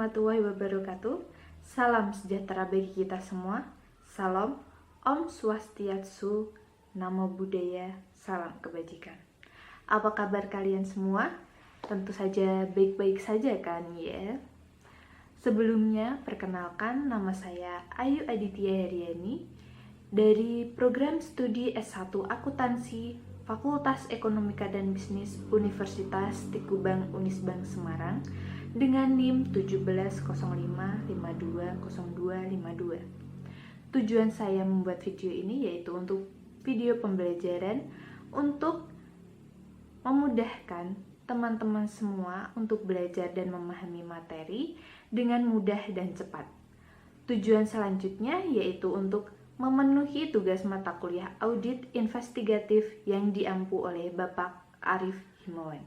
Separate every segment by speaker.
Speaker 1: warahmatullahi wabarakatuh. Salam sejahtera bagi kita semua. Salam, Om Swastiastu, Namo Buddhaya, salam kebajikan. Apa kabar kalian semua? Tentu saja baik-baik saja kan ya? Sebelumnya, perkenalkan nama saya Ayu Aditya Heriani dari program studi S1 Akuntansi Fakultas Ekonomika dan Bisnis Universitas Tikubang Unisbank Semarang dengan NIM 1705520252. Tujuan saya membuat video ini yaitu untuk video pembelajaran untuk memudahkan teman-teman semua untuk belajar dan memahami materi dengan mudah dan cepat. Tujuan selanjutnya yaitu untuk memenuhi tugas mata kuliah audit investigatif yang diampu oleh Bapak Arif Himawan.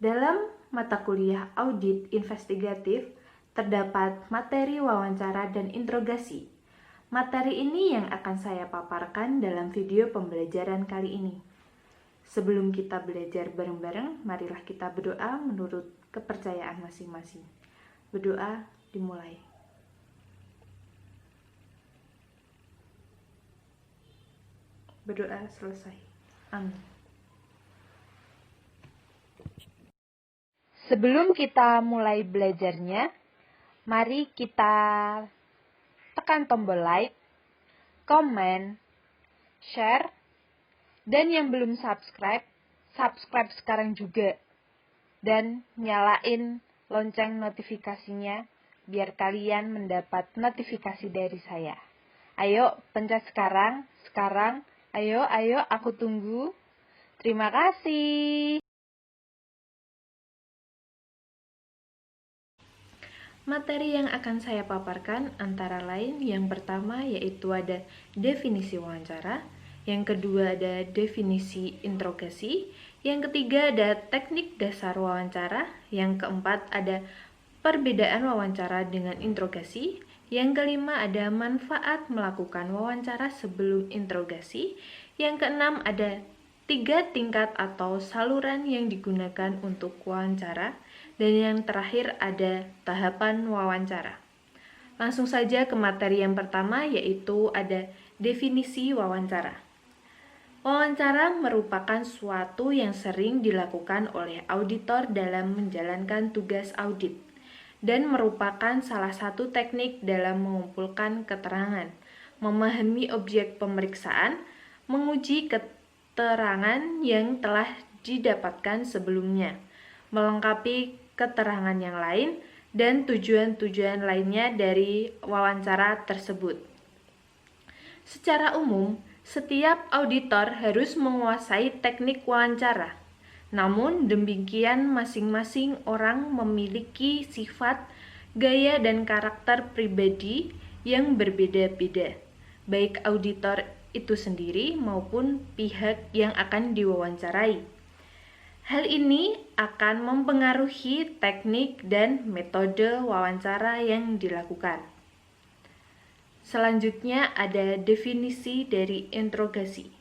Speaker 1: Dalam mata kuliah audit investigatif terdapat materi wawancara dan interogasi. Materi ini yang akan saya paparkan dalam video pembelajaran kali ini. Sebelum kita belajar bareng-bareng, marilah kita berdoa menurut kepercayaan masing-masing. Berdoa dimulai. Berdoa selesai. Amin. Sebelum kita mulai belajarnya, mari kita tekan tombol like, komen, share, dan yang belum subscribe, subscribe sekarang juga. Dan nyalain lonceng notifikasinya biar kalian mendapat notifikasi dari saya. Ayo pencet sekarang, ayo aku tunggu. Terima kasih. Materi yang akan saya paparkan antara lain yang pertama yaitu ada definisi wawancara, yang kedua ada definisi interogasi, yang ketiga ada teknik dasar wawancara, yang keempat ada perbedaan wawancara dengan interogasi, yang kelima ada manfaat melakukan wawancara sebelum interogasi, yang keenam ada 3 tingkat atau saluran yang digunakan untuk wawancara, dan yang terakhir ada tahapan wawancara. Langsung saja ke materi yang pertama yaitu ada definisi wawancara. Wawancara merupakan suatu yang sering dilakukan oleh auditor dalam menjalankan tugas audit dan merupakan salah satu teknik dalam mengumpulkan keterangan, memahami objek pemeriksaan, menguji keterangan yang telah didapatkan sebelumnya, melengkapi keterangan yang lain, dan tujuan-tujuan lainnya dari wawancara tersebut. Secara umum, setiap auditor harus menguasai teknik wawancara. Namun demikian masing-masing orang memiliki sifat, gaya, dan karakter pribadi yang berbeda-beda, baik auditor itu sendiri maupun pihak yang akan diwawancarai. Hal ini akan mempengaruhi teknik dan metode wawancara yang dilakukan. Selanjutnya ada definisi dari interogasi.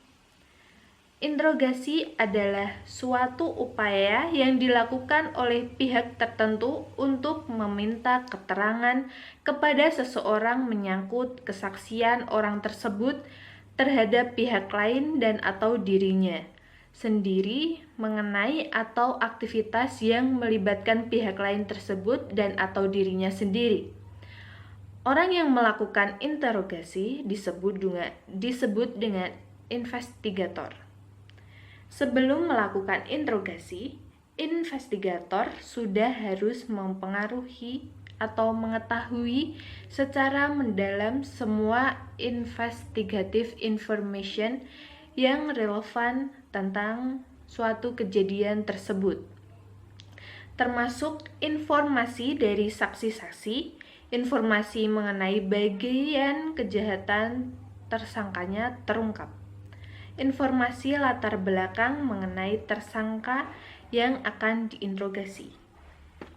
Speaker 1: Interogasi adalah suatu upaya yang dilakukan oleh pihak tertentu untuk meminta keterangan kepada seseorang menyangkut kesaksian orang tersebut terhadap pihak lain dan atau dirinya sendiri mengenai atau aktivitas yang melibatkan pihak lain tersebut dan atau dirinya sendiri. Orang yang melakukan interogasi disebut dengan investigator. Sebelum melakukan interogasi, investigator sudah harus mempengaruhi atau mengetahui secara mendalam semua investigative information yang relevan tentang suatu kejadian tersebut, termasuk informasi dari saksi-saksi, informasi mengenai bagian kejahatan tersangkanya terungkap, informasi latar belakang mengenai tersangka yang akan diinterogasi.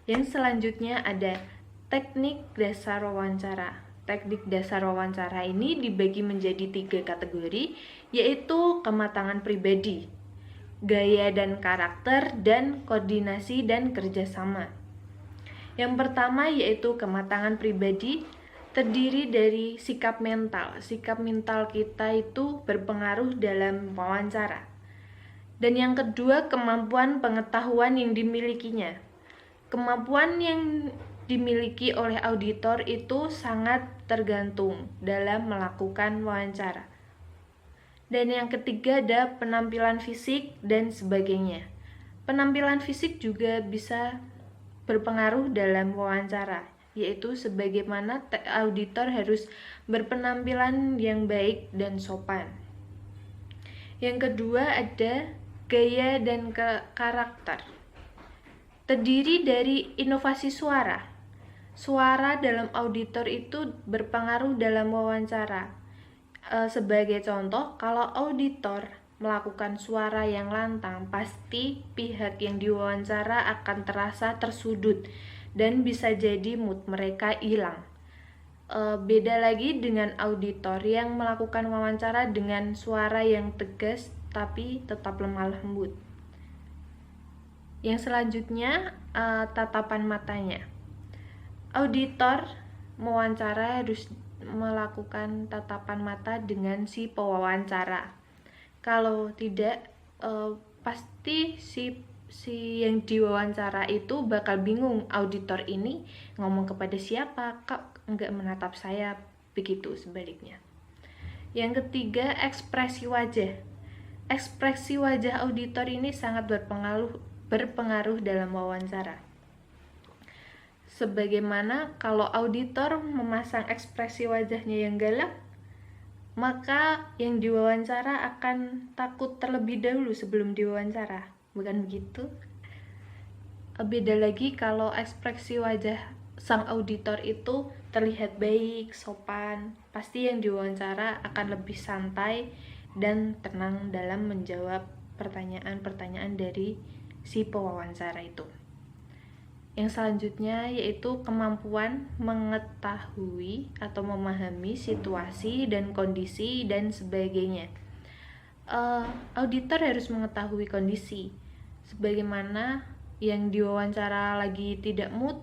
Speaker 1: Yang selanjutnya ada teknik dasar wawancara. Teknik dasar wawancara ini dibagi menjadi 3 kategori, yaitu kematangan pribadi, gaya dan karakter, dan koordinasi dan kerjasama. Yang pertama yaitu kematangan pribadi, terdiri dari sikap mental. Sikap mental kita itu berpengaruh dalam wawancara. Dan yang kedua, kemampuan pengetahuan yang dimilikinya. Kemampuan yang dimiliki oleh auditor itu sangat tergantung dalam melakukan wawancara. Dan yang ketiga ada penampilan fisik dan sebagainya. Penampilan fisik juga bisa berpengaruh dalam wawancara, yaitu sebagaimana auditor harus berpenampilan yang baik dan sopan. Yang kedua ada gaya dan karakter. Terdiri dari inovasi suara. Suara dalam auditor itu berpengaruh dalam wawancara. Sebagai contoh, kalau auditor melakukan suara yang lantang, pasti pihak yang diwawancara akan terasa tersudut dan bisa jadi mood mereka hilang. Beda lagi dengan auditor yang melakukan wawancara dengan suara yang tegas tapi tetap lemah lembut. Yang selanjutnya, tatapan matanya. Auditor mewawancara harus melakukan tatapan mata dengan si pewawancara. Kalau tidak, pasti si yang diwawancara itu bakal bingung, auditor ini ngomong kepada siapa, kok enggak menatap saya, begitu sebaliknya. Yang ketiga, ekspresi wajah. Ekspresi wajah auditor ini sangat berpengaruh dalam wawancara. Sebagaimana kalau auditor memasang ekspresi wajahnya yang galak, maka yang diwawancara akan takut terlebih dahulu sebelum diwawancara. Bukan begitu? Beda lagi kalau ekspresi wajah sang auditor itu terlihat baik, sopan, pasti yang diwawancara akan lebih santai dan tenang dalam menjawab pertanyaan-pertanyaan dari si pewawancara itu. Yang selanjutnya yaitu kemampuan mengetahui atau memahami situasi dan kondisi dan sebagainya. Auditor harus mengetahui kondisi, sebagaimana yang diwawancara lagi tidak mood,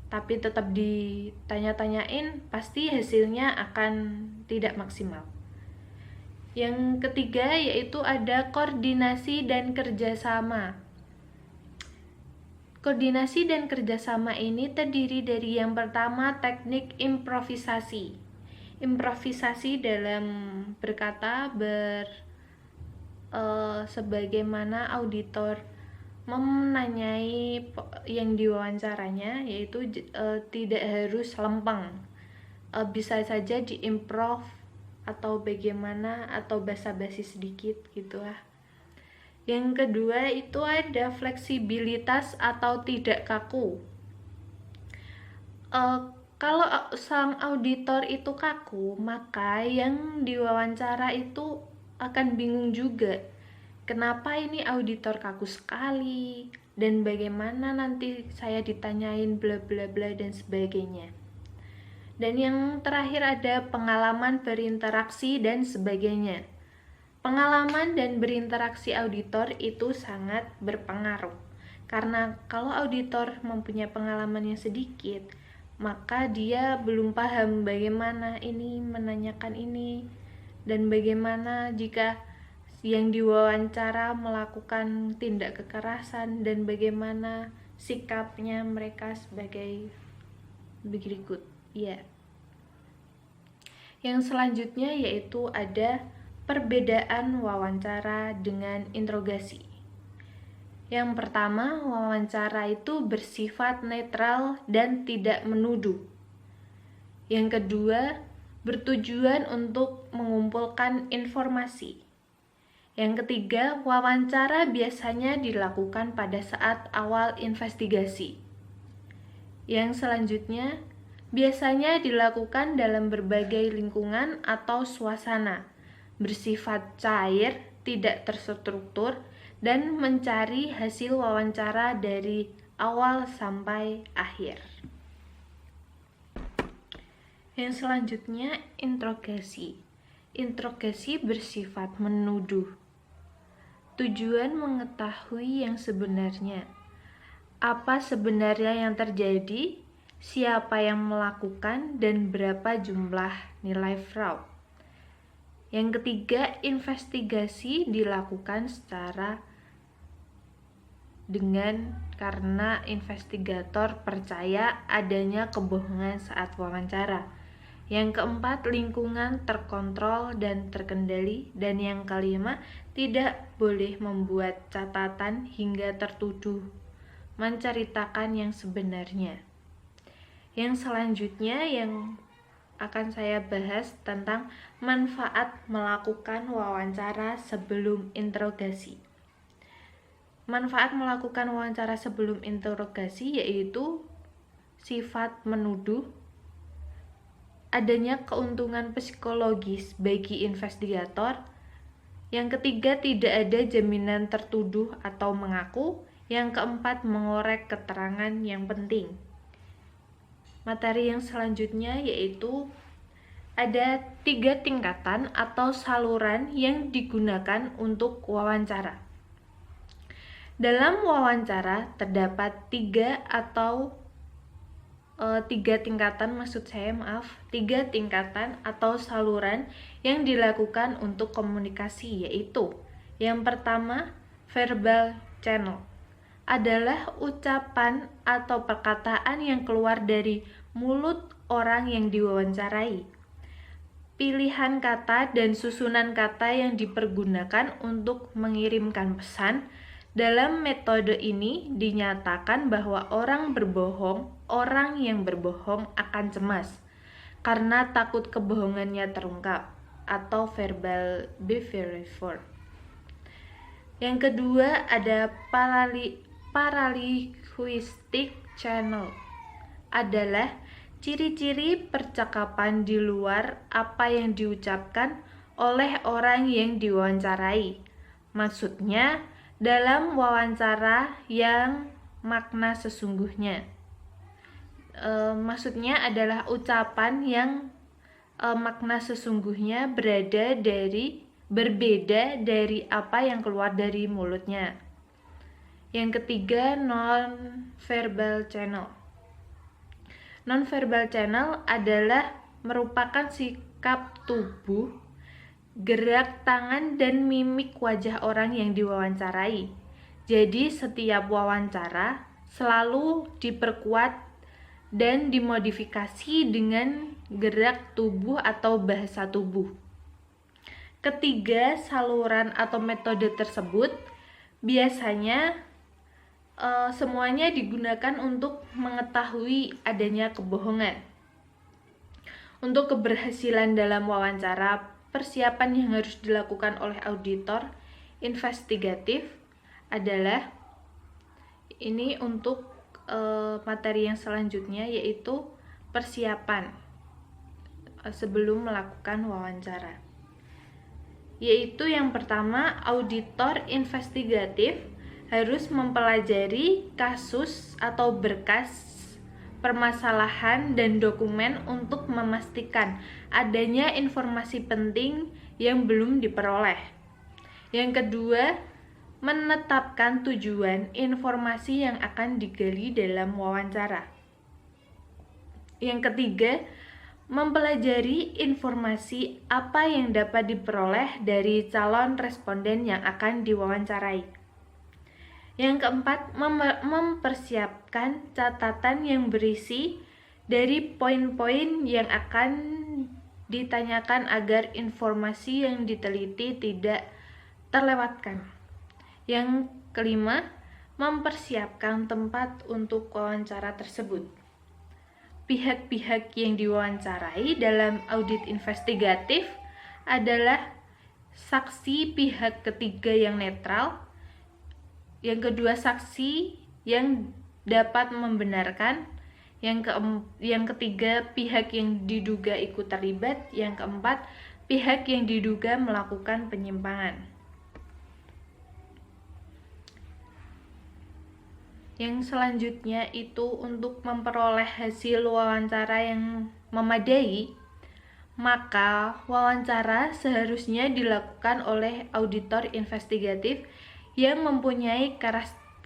Speaker 1: tapi tetap ditanya-tanyain, pasti hasilnya akan tidak maksimal. Yang ketiga yaitu ada koordinasi dan kerjasama. Koordinasi dan kerjasama ini terdiri dari yang pertama teknik improvisasi. Improvisasi dalam berkata sebagaimana auditor menanyai yang diwawancaranya, yaitu tidak harus lempeng, bisa saja diimprov atau bagaimana atau basa-basi sedikit gitu lah. Yang kedua itu ada fleksibilitas atau tidak kaku. Kalau sang auditor itu kaku, maka yang diwawancara itu akan bingung juga. Kenapa ini auditor kaku sekali? Dan bagaimana nanti saya ditanyain bla bla bla dan sebagainya. Dan yang terakhir ada pengalaman berinteraksi dan sebagainya. Pengalaman dan berinteraksi auditor itu sangat berpengaruh. Karena kalau auditor mempunyai pengalaman yang sedikit, maka dia belum paham bagaimana ini menanyakan ini, dan bagaimana jika yang diwawancara melakukan tindak kekerasan, dan bagaimana sikapnya mereka sebagai berikut. Ya. Yang selanjutnya yaitu ada perbedaan wawancara dengan interogasi. Yang pertama, wawancara itu bersifat netral dan tidak menuduh. Yang kedua, bertujuan untuk mengumpulkan informasi. Yang ketiga, wawancara biasanya dilakukan pada saat awal investigasi. Yang selanjutnya, biasanya dilakukan dalam berbagai lingkungan atau suasana, bersifat cair, tidak terstruktur, dan mencari hasil wawancara dari awal sampai akhir. Yang selanjutnya, interogasi. Interogasi bersifat menuduh. Tujuan mengetahui yang sebenarnya. apa sebenarnya yang terjadi, siapa yang melakukan, dan berapa jumlah nilai fraud. Yang ketiga, investigasi dilakukan karena investigator percaya adanya kebohongan saat wawancara. Yang keempat, lingkungan terkontrol dan terkendali. Dan yang kelima, tidak boleh membuat catatan hingga tertuduh menceritakan yang sebenarnya. Yang selanjutnya yang akan saya bahas tentang manfaat melakukan wawancara sebelum interogasi. Manfaat melakukan wawancara sebelum interogasi yaitu sifat menuduh, adanya keuntungan psikologis bagi investigator. Yang ketiga, tidak ada jaminan tertuduh atau mengaku. Yang keempat, mengorek keterangan yang penting. Materi yang selanjutnya yaitu ada 3 tingkatan atau saluran yang digunakan untuk wawancara. Dalam wawancara terdapat 3 tingkatan atau saluran yang dilakukan untuk komunikasi, yaitu yang pertama, verbal channel adalah ucapan atau perkataan yang keluar dari mulut orang yang diwawancarai. Pilihan kata dan susunan kata yang dipergunakan untuk mengirimkan pesan. Dalam metode ini dinyatakan bahwa orang yang berbohong akan cemas karena takut kebohongannya terungkap, atau verbal behavior. Yang kedua ada paralinguistic channel adalah ciri-ciri percakapan di luar apa yang diucapkan oleh orang yang diwawancarai. Maksudnya dalam wawancara yang makna sesungguhnya. Maksudnya adalah ucapan yang makna sesungguhnya berbeda dari apa yang keluar dari mulutnya. Yang ketiga, non-verbal channel. Non-verbal channel adalah merupakan sikap tubuh, gerak tangan, dan mimik wajah orang yang diwawancarai. Jadi setiap wawancara selalu diperkuat dan dimodifikasi dengan gerak tubuh atau bahasa tubuh. Ketiga, saluran atau metode tersebut biasanya semuanya digunakan untuk mengetahui adanya kebohongan. Untuk keberhasilan dalam wawancara, persiapan yang harus dilakukan oleh auditor investigatif adalah ini untuk materi yang selanjutnya, yaitu persiapan sebelum melakukan wawancara. Yaitu yang pertama, auditor investigatif harus mempelajari kasus atau berkas permasalahan dan dokumen untuk memastikan adanya informasi penting yang belum diperoleh. Yang kedua, menetapkan tujuan informasi yang akan digali dalam wawancara. Yang ketiga, mempelajari informasi apa yang dapat diperoleh dari calon responden yang akan diwawancarai. Yang keempat, mempersiapkan catatan yang berisi dari poin-poin yang akan ditanyakan agar informasi yang diteliti tidak terlewatkan. Yang kelima, mempersiapkan tempat untuk wawancara tersebut. Pihak-pihak yang diwawancarai dalam audit investigatif adalah saksi pihak ketiga yang netral. Yang kedua, saksi yang dapat membenarkan. Yang ketiga, pihak yang diduga ikut terlibat. Yang keempat, pihak yang diduga melakukan penyimpangan. Yang selanjutnya itu untuk memperoleh hasil wawancara yang memadai, maka wawancara seharusnya dilakukan oleh auditor investigatif yang mempunyai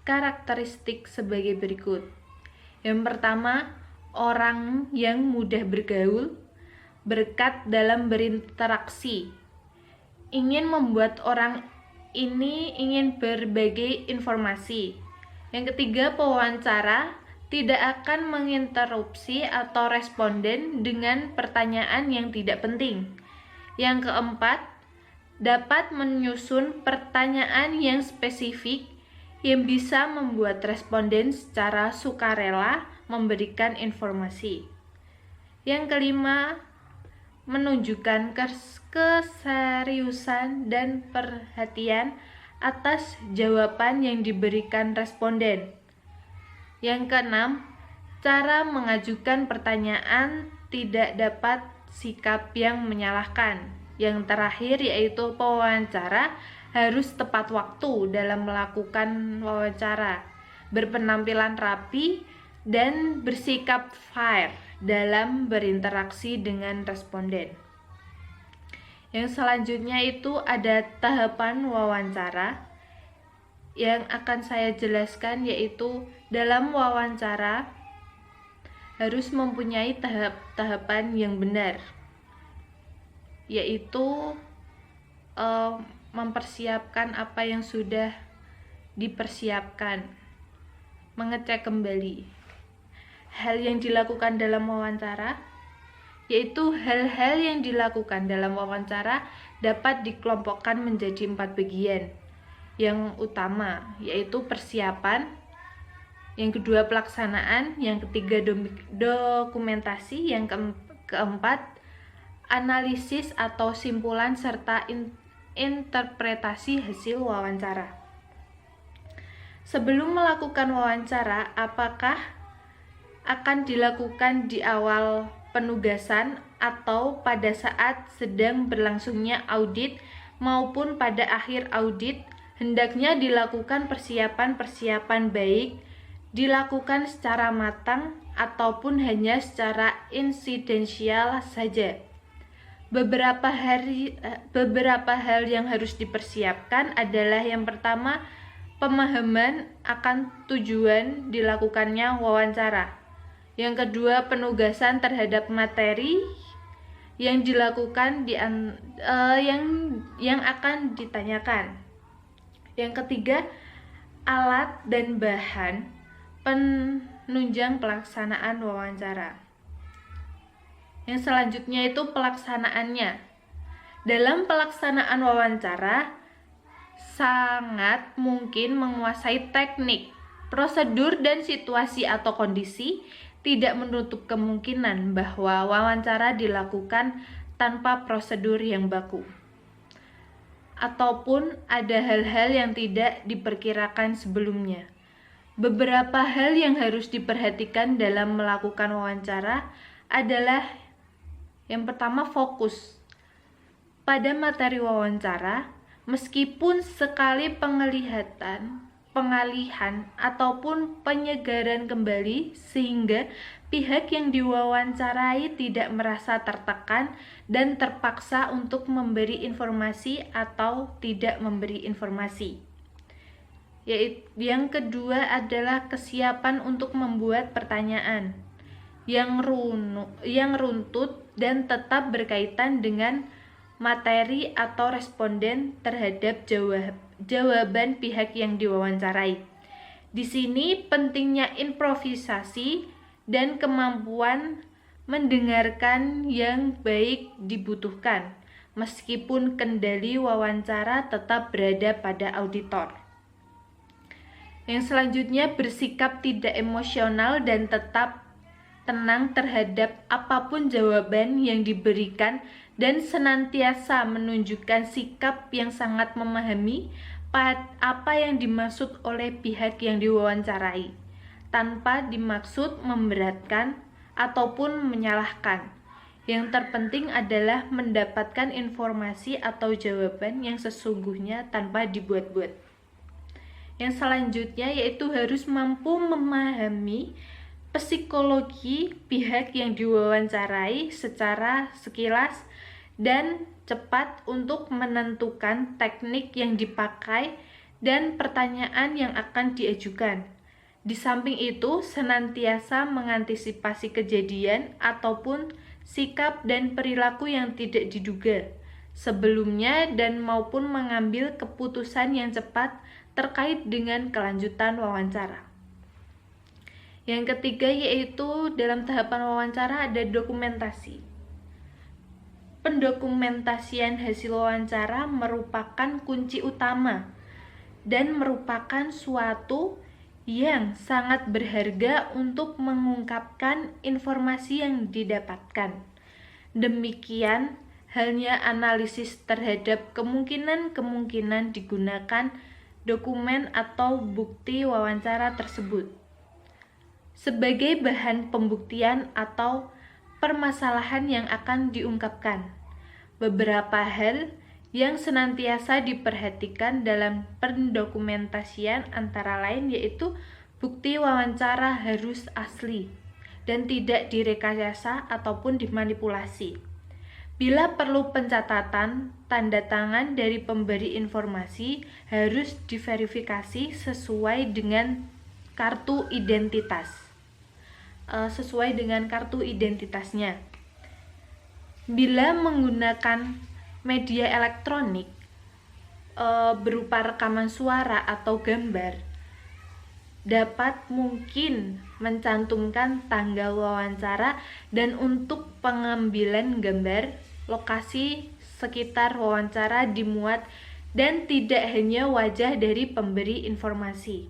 Speaker 1: karakteristik sebagai berikut. Yang pertama, orang yang mudah bergaul, berkat dalam berinteraksi, ingin membuat orang ini ingin berbagi informasi. Yang ketiga, pewawancara tidak akan menginterupsi atau responden dengan pertanyaan yang tidak penting. Yang keempat, dapat menyusun pertanyaan yang spesifik yang bisa membuat responden secara sukarela memberikan informasi. Yang kelima, menunjukkan keseriusan dan perhatian atas jawaban yang diberikan responden. Yang keenam, cara mengajukan pertanyaan tidak dapat sikap yang menyalahkan. Yang terakhir yaitu pewawancara harus tepat waktu dalam melakukan wawancara, berpenampilan rapi, dan bersikap fair dalam berinteraksi dengan responden. Yang selanjutnya itu ada tahapan wawancara yang akan saya jelaskan, yaitu dalam wawancara harus mempunyai tahapan yang benar, yaitu mempersiapkan apa yang sudah dipersiapkan, mengecek kembali hal yang dilakukan dalam wawancara, yaitu hal-hal yang dilakukan dalam wawancara dapat dikelompokkan menjadi 4 bagian. Yang utama yaitu persiapan, yang kedua pelaksanaan, yang ketiga dokumentasi, yang keempat analisis atau simpulan, serta interpretasi hasil wawancara. Sebelum melakukan wawancara, apakah akan dilakukan di awal penugasan atau pada saat sedang berlangsungnya audit maupun pada akhir audit, hendaknya dilakukan persiapan-persiapan baik, dilakukan secara matang ataupun hanya secara insidensial saja. Beberapa hal yang harus dipersiapkan adalah yang pertama, pemahaman akan tujuan dilakukannya wawancara. Yang kedua, penugasan terhadap materi yang dilakukan yang akan ditanyakan. Yang ketiga, alat dan bahan penunjang pelaksanaan wawancara. Yang selanjutnya itu pelaksanaannya. Dalam pelaksanaan wawancara, sangat mungkin menguasai teknik, prosedur, dan situasi atau kondisi, tidak menutup kemungkinan bahwa wawancara dilakukan tanpa prosedur yang baku, ataupun ada hal-hal yang tidak diperkirakan sebelumnya. Beberapa hal yang harus diperhatikan dalam melakukan wawancara adalah yang pertama, fokus pada materi wawancara, meskipun sekali pengalihan ataupun penyegaran kembali sehingga pihak yang diwawancarai tidak merasa tertekan dan terpaksa untuk memberi informasi atau tidak memberi informasi. Yang kedua adalah kesiapan untuk membuat pertanyaan yang runtut dan tetap berkaitan dengan materi atau responden terhadap jawaban pihak yang diwawancarai. Di sini pentingnya improvisasi dan kemampuan mendengarkan yang baik dibutuhkan, meskipun kendali wawancara tetap berada pada auditor. Yang selanjutnya, bersikap tidak emosional dan tetap tenang terhadap apapun jawaban yang diberikan dan senantiasa menunjukkan sikap yang sangat memahami apa yang dimaksud oleh pihak yang diwawancarai, tanpa dimaksud memberatkan ataupun menyalahkan. Yang terpenting adalah mendapatkan informasi atau jawaban yang sesungguhnya tanpa dibuat-buat. Yang selanjutnya yaitu harus mampu memahami psikologi pihak yang diwawancarai secara sekilas dan cepat untuk menentukan teknik yang dipakai dan pertanyaan yang akan diajukan. Di samping itu, senantiasa mengantisipasi kejadian ataupun sikap dan perilaku yang tidak diduga sebelumnya dan maupun mengambil keputusan yang cepat terkait dengan kelanjutan wawancara. Yang ketiga yaitu dalam tahapan wawancara ada dokumentasi. Pendokumentasian hasil wawancara merupakan kunci utama dan merupakan suatu yang sangat berharga untuk mengungkapkan informasi yang didapatkan. Demikian halnya analisis terhadap kemungkinan-kemungkinan digunakan dokumen atau bukti wawancara tersebut sebagai bahan pembuktian atau permasalahan yang akan diungkapkan. Beberapa hal yang senantiasa diperhatikan dalam pendokumentasian antara lain yaitu bukti wawancara harus asli dan tidak direkayasa ataupun dimanipulasi. Bila perlu pencatatan, tanda tangan dari pemberi informasi harus diverifikasi sesuai dengan kartu identitasnya. Bila menggunakan media elektronik berupa rekaman suara atau gambar, dapat mungkin mencantumkan tanggal wawancara dan untuk pengambilan gambar lokasi sekitar wawancara dimuat dan tidak hanya wajah dari pemberi informasi.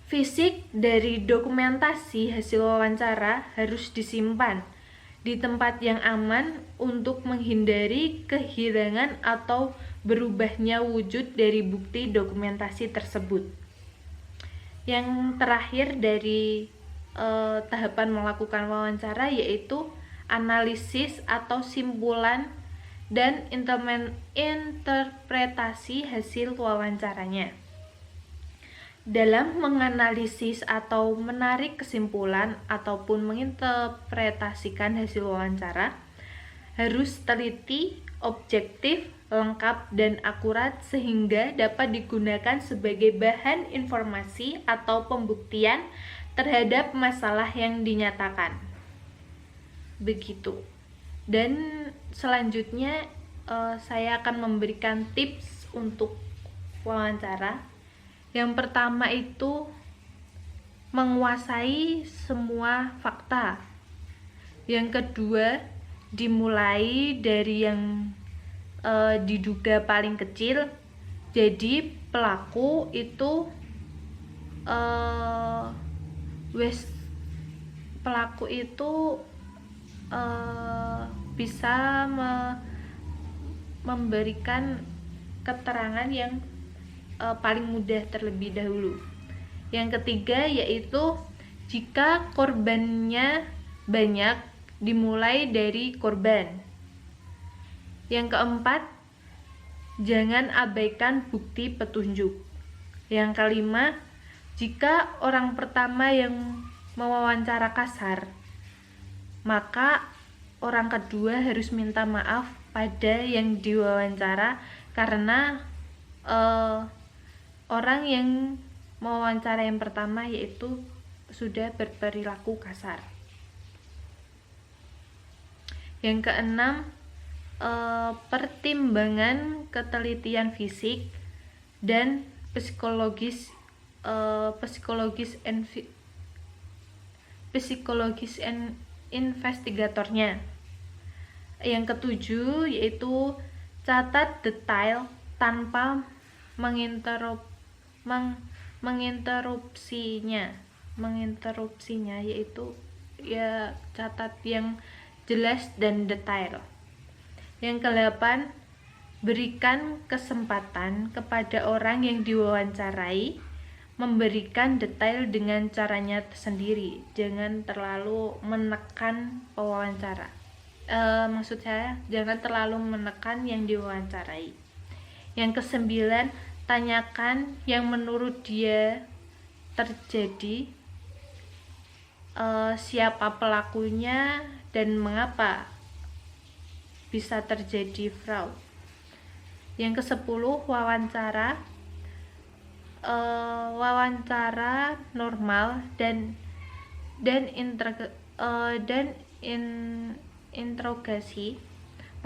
Speaker 1: Fisik dari dokumentasi hasil wawancara harus disimpan di tempat yang aman untuk menghindari kehilangan atau berubahnya wujud dari bukti dokumentasi tersebut. Yang terakhir dari tahapan melakukan wawancara yaitu analisis atau simpulan dan interpretasi hasil wawancaranya. Dalam menganalisis atau menarik kesimpulan ataupun menginterpretasikan hasil wawancara, harus teliti, objektif, lengkap, dan akurat sehingga dapat digunakan sebagai bahan informasi atau pembuktian terhadap masalah yang dinyatakan. Begitu. Dan selanjutnya saya akan memberikan tips untuk wawancara. Yang pertama itu menguasai semua fakta. Yang kedua, dimulai dari yang diduga paling kecil. Jadi pelaku itu bisa memberikan keterangan yang paling mudah terlebih dahulu. Yang ketiga yaitu jika korbannya banyak, dimulai dari korban. Yang keempat, jangan abaikan bukti petunjuk. Yang kelima, jika orang pertama yang mewawancara kasar, maka orang kedua harus minta maaf pada yang diwawancara karena orang yang mewawancara yang pertama yaitu sudah berperilaku kasar. Yang keenam, pertimbangan ketelitian fisik dan psikologis investigatornya. Yang ketujuh yaitu catat detail tanpa menginterupsinya, yaitu ya catat yang jelas dan detail. Yang kedelapan, berikan kesempatan kepada orang yang diwawancarai memberikan detail dengan caranya sendiri. Jangan terlalu menekan pewawancara. Maksud saya, jangan terlalu menekan yang diwawancarai. Yang kesembilan, tanyakan yang menurut dia terjadi, siapa pelakunya dan mengapa bisa terjadi fraud. Yang ke-10, wawancara wawancara normal dan interogasi,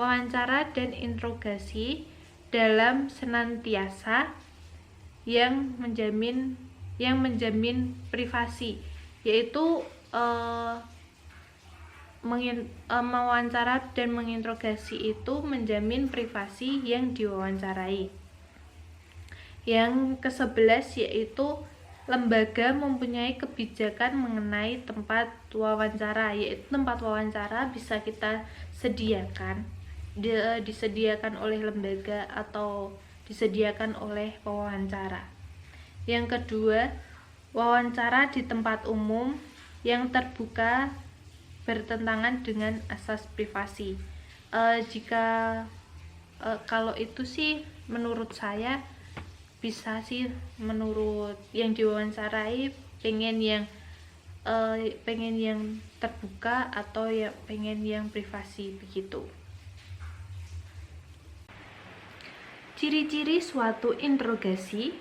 Speaker 1: wawancara dan interogasi dalam senantiasa yang menjamin privasi, yaitu mewawancara dan menginterogasi itu menjamin privasi yang diwawancarai. Yang ke-11 yaitu lembaga mempunyai kebijakan mengenai tempat wawancara, yaitu tempat wawancara bisa kita sediakan, disediakan oleh lembaga atau disediakan oleh pewawancara. Yang kedua, wawancara di tempat umum yang terbuka bertentangan dengan asas privasi. Kalau itu sih menurut saya bisa sih, menurut yang diwawancarai pengen yang terbuka atau ya pengen yang privasi begitu. Ciri-ciri suatu interogasi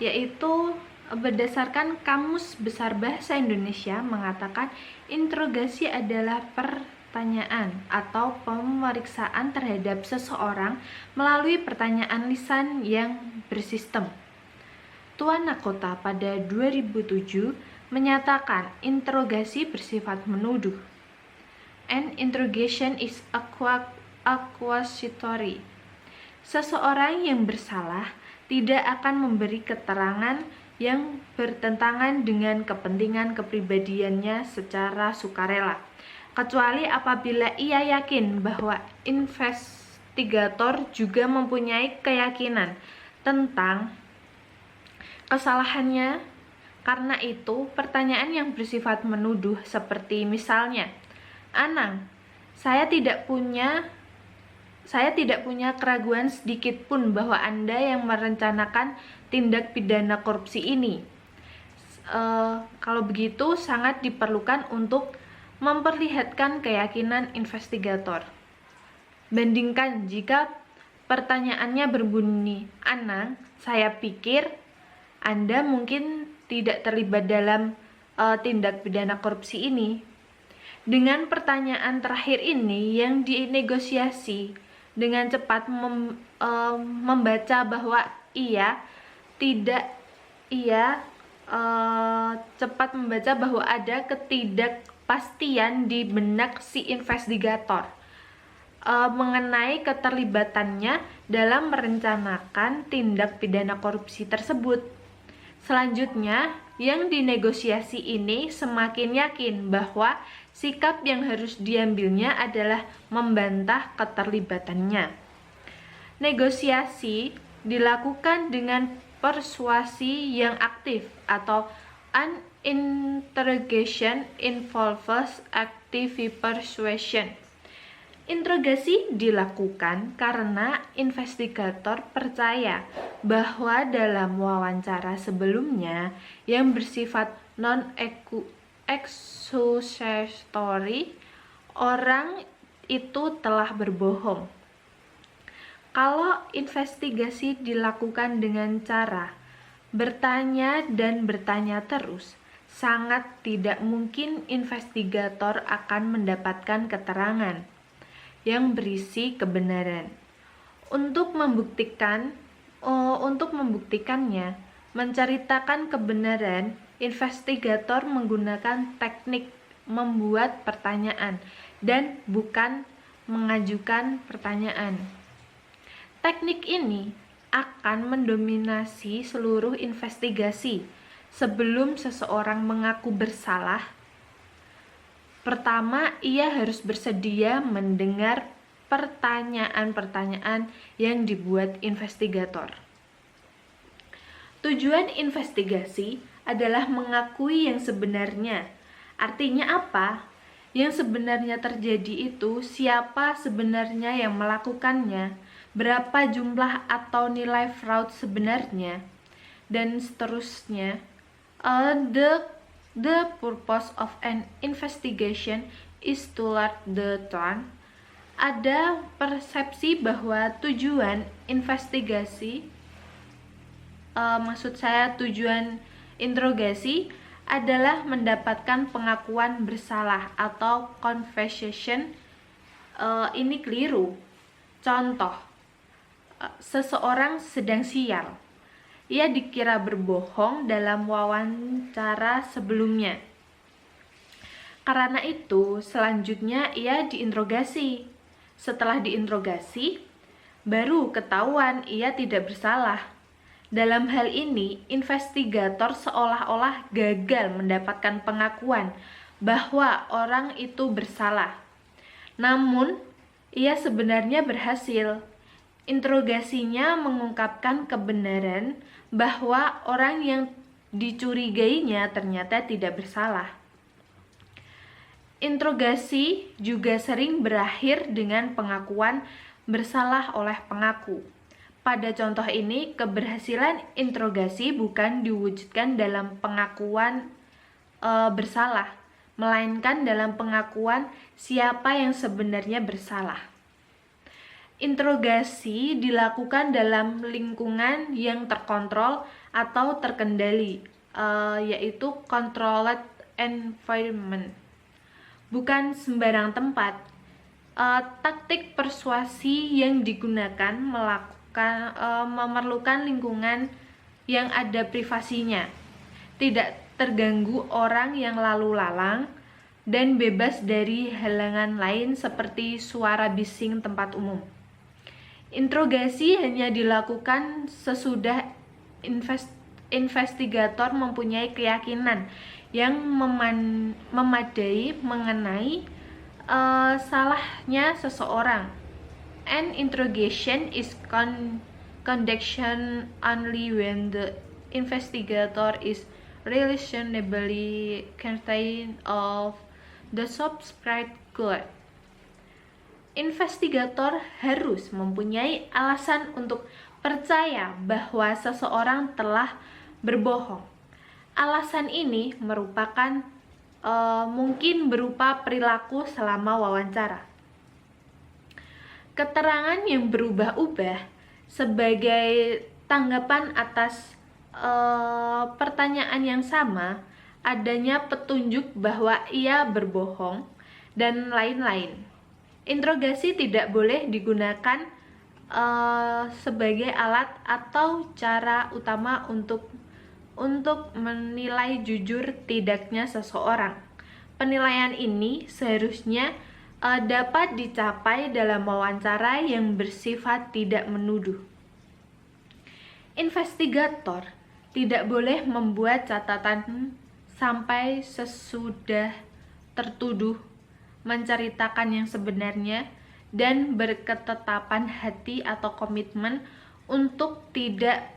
Speaker 1: yaitu berdasarkan Kamus Besar Bahasa Indonesia mengatakan interogasi adalah pertanyaan atau pemeriksaan terhadap seseorang melalui pertanyaan lisan yang bersistem. Tuan Nakota pada 2007 menyatakan interogasi bersifat menuduh. An interrogation is accusatory. Seseorang yang bersalah tidak akan memberi keterangan yang bertentangan dengan kepentingan kepribadiannya secara sukarela, kecuali apabila ia yakin bahwa investigator juga mempunyai keyakinan tentang kesalahannya. Karena itu, pertanyaan yang bersifat menuduh seperti misalnya, Anang, saya tidak punya keraguan sedikit pun bahwa Anda yang merencanakan tindak pidana korupsi ini. Kalau begitu, sangat diperlukan untuk memperlihatkan keyakinan investigator. Bandingkan jika pertanyaannya berbunyi, Anang, saya pikir Anda mungkin tidak terlibat dalam tindak pidana korupsi ini. Dengan pertanyaan terakhir ini yang dinegosiasi dengan cepat membaca bahwa cepat membaca bahwa ada ketidakpastian di benak si investigator mengenai keterlibatannya dalam merencanakan tindak pidana korupsi tersebut. Selanjutnya, yang dinegosiasi ini semakin yakin bahwa sikap yang harus diambilnya adalah membantah keterlibatannya. Negosiasi dilakukan dengan persuasi yang aktif atau an interrogation involves active persuasion. Interogasi dilakukan karena investigator percaya bahwa dalam wawancara sebelumnya yang bersifat non-accusatory, orang itu telah berbohong. Kalau investigasi dilakukan dengan cara bertanya dan bertanya terus, sangat tidak mungkin investigator akan mendapatkan keterangan yang berisi kebenaran. Untuk membuktikannya, menceritakan kebenaran, investigator menggunakan teknik membuat pertanyaan dan bukan mengajukan pertanyaan. Teknik ini akan mendominasi seluruh investigasi. Sebelum seseorang mengaku bersalah, pertama, ia harus bersedia mendengar pertanyaan-pertanyaan yang dibuat investigator. Tujuan investigasi adalah mengakui yang sebenarnya. Artinya apa? Yang sebenarnya terjadi itu siapa sebenarnya yang melakukannya, berapa jumlah atau nilai fraud sebenarnya, dan seterusnya. The purpose of an investigation is to learn the truth. Ada persepsi bahwa tujuan investigasi Maksud saya tujuan interogasi adalah mendapatkan pengakuan bersalah atau confession. Ini keliru. Contoh, seseorang sedang sial. Ia dikira berbohong dalam wawancara sebelumnya. Karena itu, selanjutnya ia diinterogasi. Setelah diinterogasi, baru ketahuan ia tidak bersalah. Dalam hal ini, investigator seolah-olah gagal mendapatkan pengakuan bahwa orang itu bersalah. Namun, ia sebenarnya berhasil. Interogasinya mengungkapkan kebenaran bahwa orang yang dicurigainya ternyata tidak bersalah. Interogasi juga sering berakhir dengan pengakuan bersalah oleh pengaku. Pada contoh ini, keberhasilan interogasi bukan diwujudkan dalam pengakuan bersalah, melainkan dalam pengakuan siapa yang sebenarnya bersalah. Interogasi dilakukan dalam lingkungan yang terkontrol atau terkendali, yaitu controlled environment, bukan sembarang tempat. Taktik persuasi yang digunakan memerlukan lingkungan yang ada privasinya, tidak terganggu orang yang lalu lalang, dan bebas dari halangan lain seperti suara bising tempat umum. Interogasi hanya dilakukan sesudah investigator mempunyai keyakinan yang memadai mengenai salahnya seseorang. An interrogation is conducted only when the investigator is reasonably certain of the subscribed goal. Investigator harus mempunyai alasan untuk percaya bahwa seseorang telah berbohong. Alasan ini merupakan mungkin berupa perilaku selama wawancara. Keterangan yang berubah-ubah sebagai tanggapan atas pertanyaan yang sama, adanya petunjuk bahwa ia berbohong, dan lain-lain. Interogasi tidak boleh digunakan sebagai alat atau cara utama untuk menilai jujur tidaknya seseorang. Penilaian ini seharusnya dapat dicapai dalam wawancara yang bersifat tidak menuduh. Investigator tidak boleh membuat catatan sampai sesudah tertuduh menceritakan yang sebenarnya dan berketetapan hati atau komitmen untuk tidak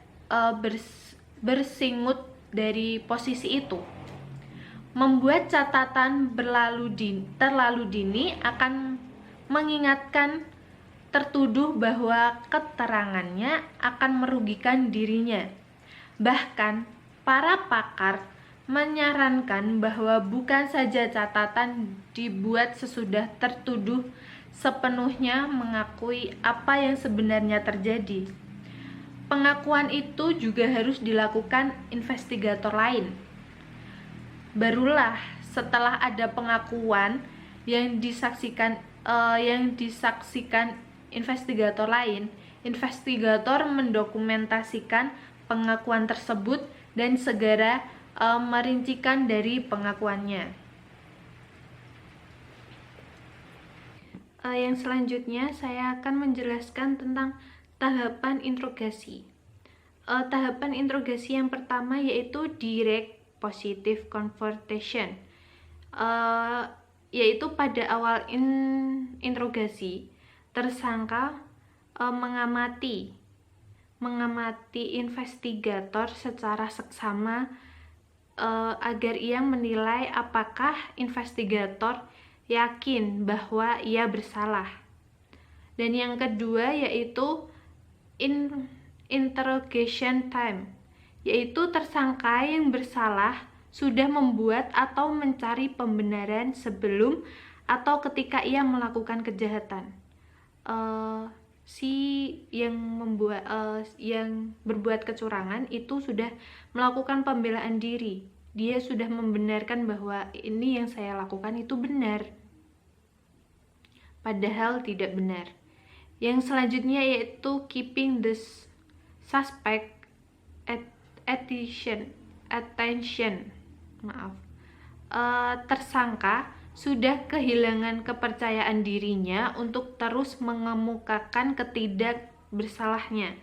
Speaker 1: bersingut dari posisi itu. Membuat catatan terlalu dini akan mengingatkan tertuduh bahwa keterangannya akan merugikan dirinya. Bahkan, para pakar menyarankan bahwa bukan saja catatan dibuat sesudah tertuduh sepenuhnya mengakui apa yang sebenarnya terjadi. Pengakuan itu juga harus dilakukan investigator lain. Barulah setelah ada pengakuan yang disaksikan investigator lain, investigator mendokumentasikan pengakuan tersebut dan segera merincikan dari pengakuannya. Yang selanjutnya saya akan menjelaskan tentang tahapan interogasi. Tahapan interogasi yang pertama yaitu direct positive confrontation, yaitu pada awal interogasi tersangka mengamati investigator secara seksama agar ia menilai apakah investigator yakin bahwa ia bersalah. Dan yang kedua yaitu interrogation time, yaitu tersangka yang bersalah sudah membuat atau mencari pembenaran sebelum atau ketika ia melakukan kejahatan. si yang berbuat kecurangan itu sudah melakukan pembelaan diri. Dia sudah membenarkan bahwa ini yang saya lakukan itu benar, padahal tidak benar. Yang selanjutnya yaitu keeping the suspect attention. Tersangka sudah kehilangan kepercayaan dirinya untuk terus mengemukakan ketidakbersalahnya.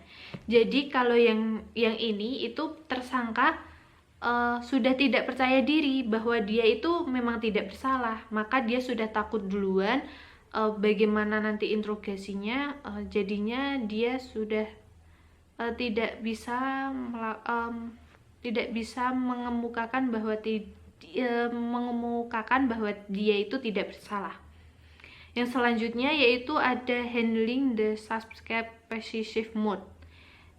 Speaker 1: Jadi kalau yang ini itu tersangka sudah tidak percaya diri bahwa dia itu memang tidak bersalah, maka dia sudah takut duluan bagaimana nanti interogasinya. Jadinya dia sudah tidak bisa mengemukakan bahwa dia itu tidak bersalah. Yang selanjutnya yaitu ada handling the suspect possessive mode,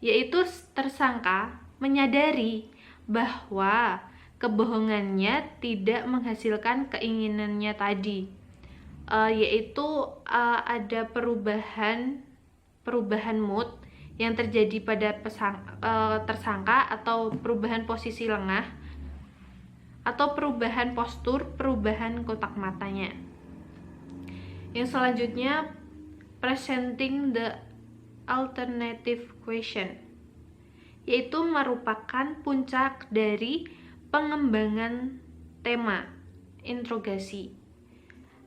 Speaker 1: yaitu tersangka menyadari bahwa kebohongannya tidak menghasilkan keinginannya tadi, yaitu ada perubahan mood yang terjadi pada tersangka, atau perubahan posisi lengah, atau perubahan postur, perubahan kotak matanya. Yang selanjutnya presenting the alternative question, yaitu merupakan puncak dari pengembangan tema interogasi.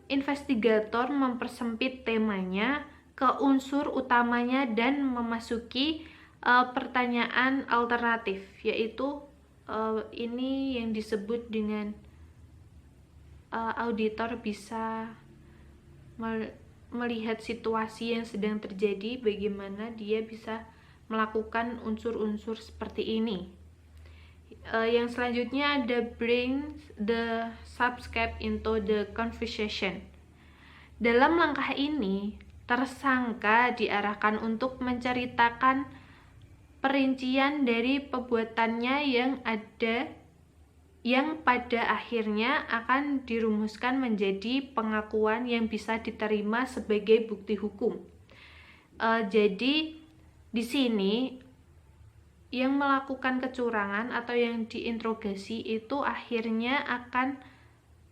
Speaker 1: Investigator mempersempit temanya ke unsur utamanya dan memasuki pertanyaan alternatif, yaitu ini yang disebut dengan auditor bisa melihat situasi yang sedang terjadi, bagaimana dia bisa melakukan unsur-unsur seperti ini. Yang selanjutnya ada bring the suspect into the conversation. Dalam langkah ini, tersangka diarahkan untuk menceritakan perincian dari perbuatannya yang pada akhirnya akan dirumuskan menjadi pengakuan yang bisa diterima sebagai bukti hukum. Jadi di sini yang melakukan kecurangan atau yang diinterogasi itu akhirnya akan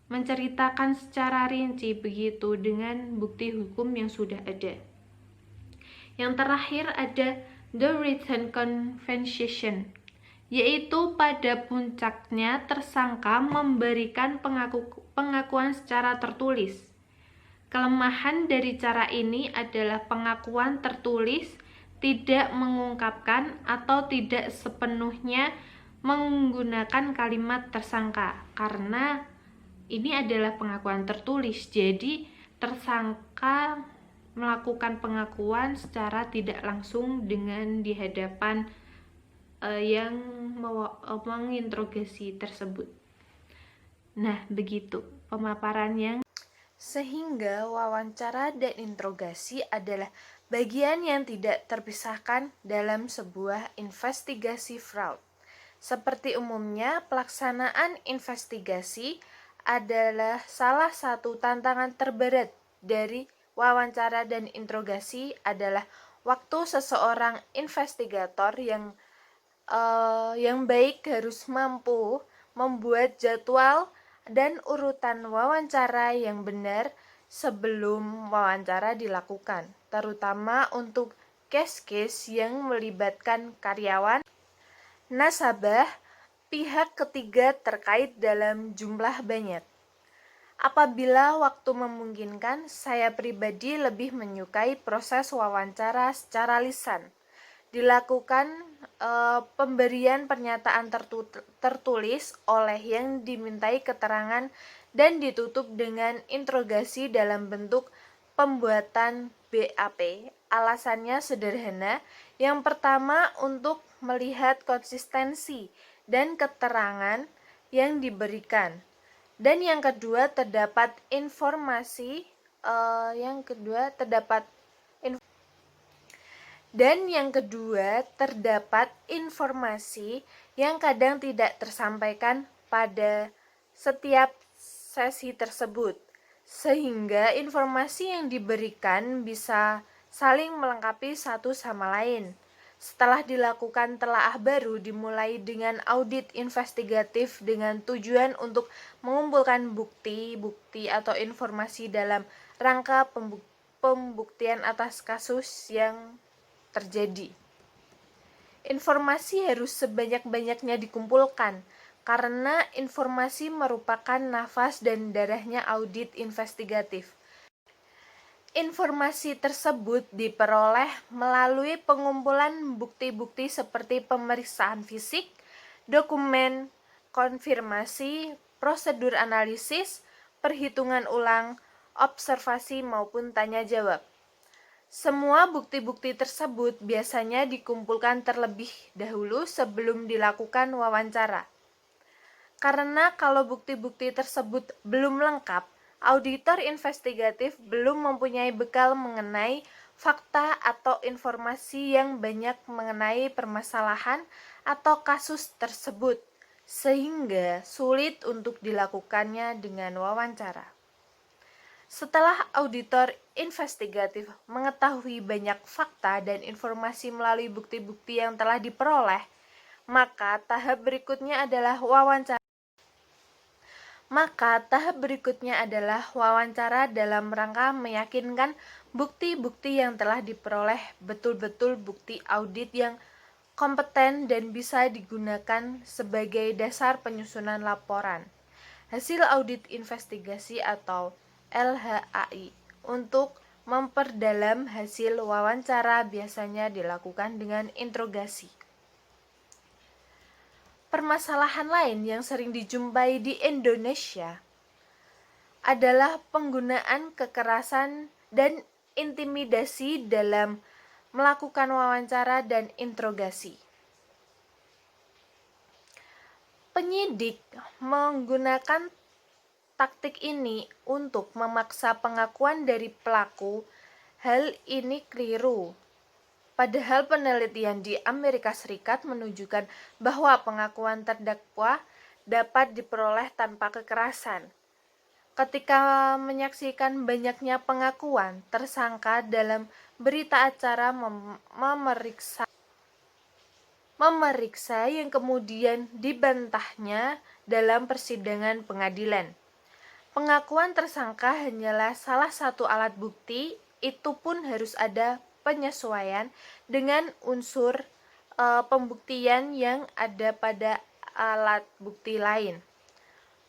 Speaker 1: menceritakan secara rinci begitu dengan bukti hukum yang sudah ada. Yang terakhir ada the written confession, yaitu pada puncaknya tersangka memberikan pengakuan secara tertulis. Kelemahan dari cara ini adalah pengakuan tertulis tidak mengungkapkan atau tidak sepenuhnya menggunakan kalimat tersangka, karena ini adalah pengakuan tertulis, jadi tersangka melakukan pengakuan secara tidak langsung dengan di hadapan yang menginterogasi tersebut. Nah, begitu pemaparan yang sehingga wawancara dan interogasi adalah bagian yang tidak terpisahkan dalam sebuah investigasi fraud. Seperti umumnya, pelaksanaan investigasi adalah salah satu tantangan terberat dari wawancara dan interogasi adalah waktu seseorang investigator yang baik harus mampu membuat jadwal dan urutan wawancara yang benar sebelum wawancara dilakukan, terutama untuk case-case yang melibatkan karyawan, nasabah, pihak ketiga terkait dalam jumlah banyak. Apabila waktu memungkinkan, saya pribadi lebih menyukai proses wawancara secara lisan. Dilakukan pemberian pernyataan tertulis oleh yang dimintai keterangan dan ditutup dengan interogasi dalam bentuk pembuatan BAP. Alasannya sederhana. Yang pertama, untuk melihat konsistensi dan keterangan yang diberikan. Dan yang kedua terdapat informasi yang kadang tidak tersampaikan pada setiap sesi tersebut, sehingga informasi yang diberikan bisa saling melengkapi satu sama lain. Setelah dilakukan telaah baru dimulai dengan audit investigatif dengan tujuan untuk mengumpulkan bukti-bukti atau informasi dalam rangka pembuktian atas kasus yang terjadi. Informasi harus sebanyak-banyaknya dikumpulkan, karena informasi merupakan nafas dan darahnya audit investigatif. Informasi tersebut diperoleh melalui pengumpulan bukti-bukti seperti pemeriksaan fisik, dokumen, konfirmasi, prosedur analisis, perhitungan ulang, observasi maupun tanya jawab. Semua bukti-bukti tersebut biasanya dikumpulkan terlebih dahulu sebelum dilakukan wawancara. Karena kalau bukti-bukti tersebut belum lengkap, auditor investigatif belum mempunyai bekal mengenai fakta atau informasi yang banyak mengenai permasalahan atau kasus tersebut, sehingga sulit untuk dilakukannya dengan wawancara. Setelah auditor investigatif mengetahui banyak fakta dan informasi melalui bukti-bukti yang telah diperoleh, maka tahap berikutnya adalah wawancara dalam rangka meyakinkan bukti-bukti yang telah diperoleh betul-betul bukti audit yang kompeten dan bisa digunakan sebagai dasar penyusunan laporan hasil audit investigasi atau LHAI. Untuk memperdalam hasil wawancara biasanya dilakukan dengan interogasi. Permasalahan lain yang sering dijumpai di Indonesia adalah penggunaan kekerasan dan intimidasi dalam melakukan wawancara dan interogasi. Penyidik menggunakan taktik ini untuk memaksa pengakuan dari pelaku. Hal ini keliru. Padahal penelitian di Amerika Serikat menunjukkan bahwa pengakuan terdakwa dapat diperoleh tanpa kekerasan. Ketika menyaksikan banyaknya pengakuan tersangka dalam berita acara memeriksa yang kemudian dibantahnya dalam persidangan pengadilan. Pengakuan tersangka hanyalah salah satu alat bukti, itu pun harus ada penyesuaian dengan unsur pembuktian yang ada pada alat bukti lain.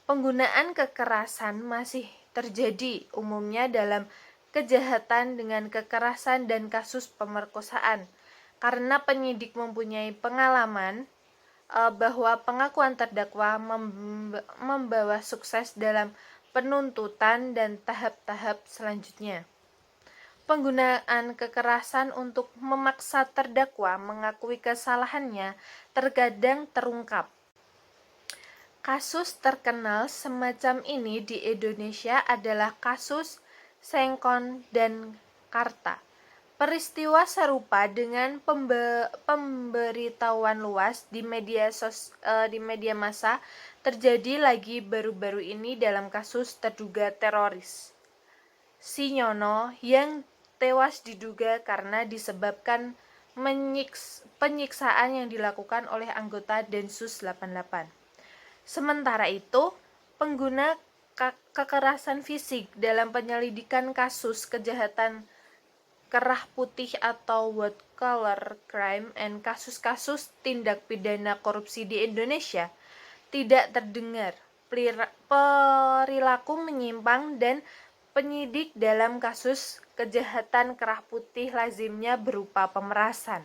Speaker 1: Penggunaan kekerasan masih terjadi umumnya dalam kejahatan dengan kekerasan dan kasus pemerkosaan, karena penyidik mempunyai pengalaman bahwa pengakuan terdakwa membawa sukses dalam penuntutan dan tahap-tahap selanjutnya. Penggunaan kekerasan untuk memaksa terdakwa mengakui kesalahannya terkadang terungkap. Kasus terkenal semacam ini di Indonesia adalah kasus Sengkon dan Karta. Peristiwa serupa dengan pemberitahuan luas di media massa terjadi lagi baru-baru ini dalam kasus terduga teroris Sinyono yang tewas diduga karena disebabkan penyiksaan yang dilakukan oleh anggota Densus 88. Sementara itu, pengguna kekerasan fisik dalam penyelidikan kasus kejahatan kerah putih atau white collar crime and kasus-kasus tindak pidana korupsi di Indonesia tidak terdengar. Perilaku menyimpang dan penyidik dalam kasus kejahatan kerah putih lazimnya berupa pemerasan.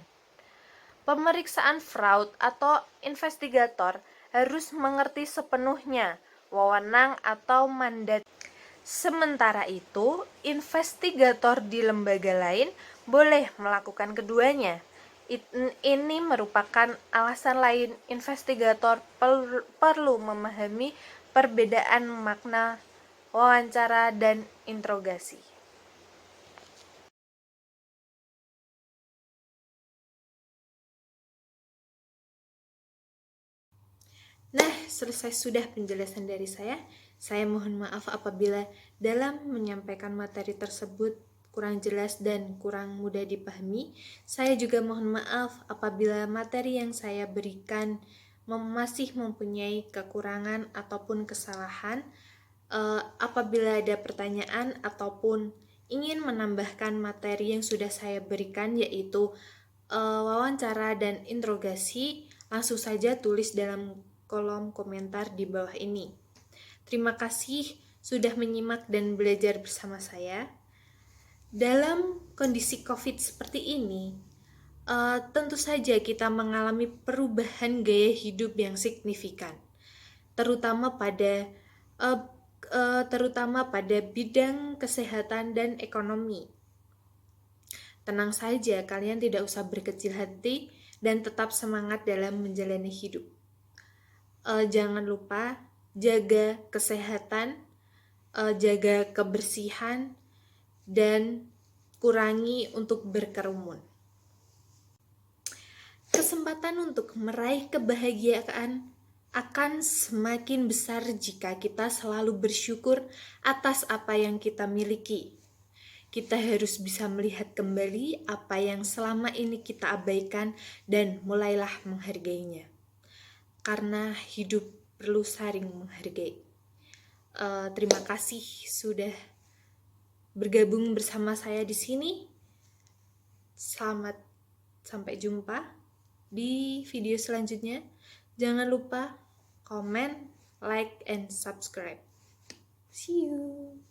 Speaker 1: Pemeriksaan fraud atau investigator harus mengerti sepenuhnya wewenang atau mandat. Sementara itu, investigator di lembaga lain boleh melakukan keduanya. Ini merupakan alasan lain investigator perlu memahami perbedaan makna wawancara dan interogasi. Nah, selesai sudah penjelasan dari saya. Saya mohon maaf apabila dalam menyampaikan materi tersebut kurang jelas dan kurang mudah dipahami. Saya juga mohon maaf apabila materi yang saya berikan masih mempunyai kekurangan ataupun kesalahan. Apabila ada pertanyaan ataupun ingin menambahkan materi yang sudah saya berikan, yaitu wawancara dan interogasi, langsung saja tulis dalam kolom komentar di bawah ini. Terima kasih sudah menyimak dan belajar bersama saya. Dalam kondisi COVID seperti ini, tentu saja kita mengalami perubahan gaya hidup yang signifikan, terutama pada bidang kesehatan dan ekonomi. Tenang saja, kalian tidak usah berkecil hati dan tetap semangat dalam menjalani hidup. Jangan lupa jaga kesehatan, jaga kebersihan, dan kurangi untuk berkerumun. Kesempatan untuk meraih kebahagiaan akan semakin besar jika kita selalu bersyukur atas apa yang kita miliki. Kita harus bisa melihat kembali apa yang selama ini kita abaikan dan mulailah menghargainya. Karena hidup perlu saling menghargai. Terima kasih sudah bergabung bersama saya di sini. Selamat sampai jumpa di video selanjutnya. Jangan lupa comment, like, and subscribe. See you.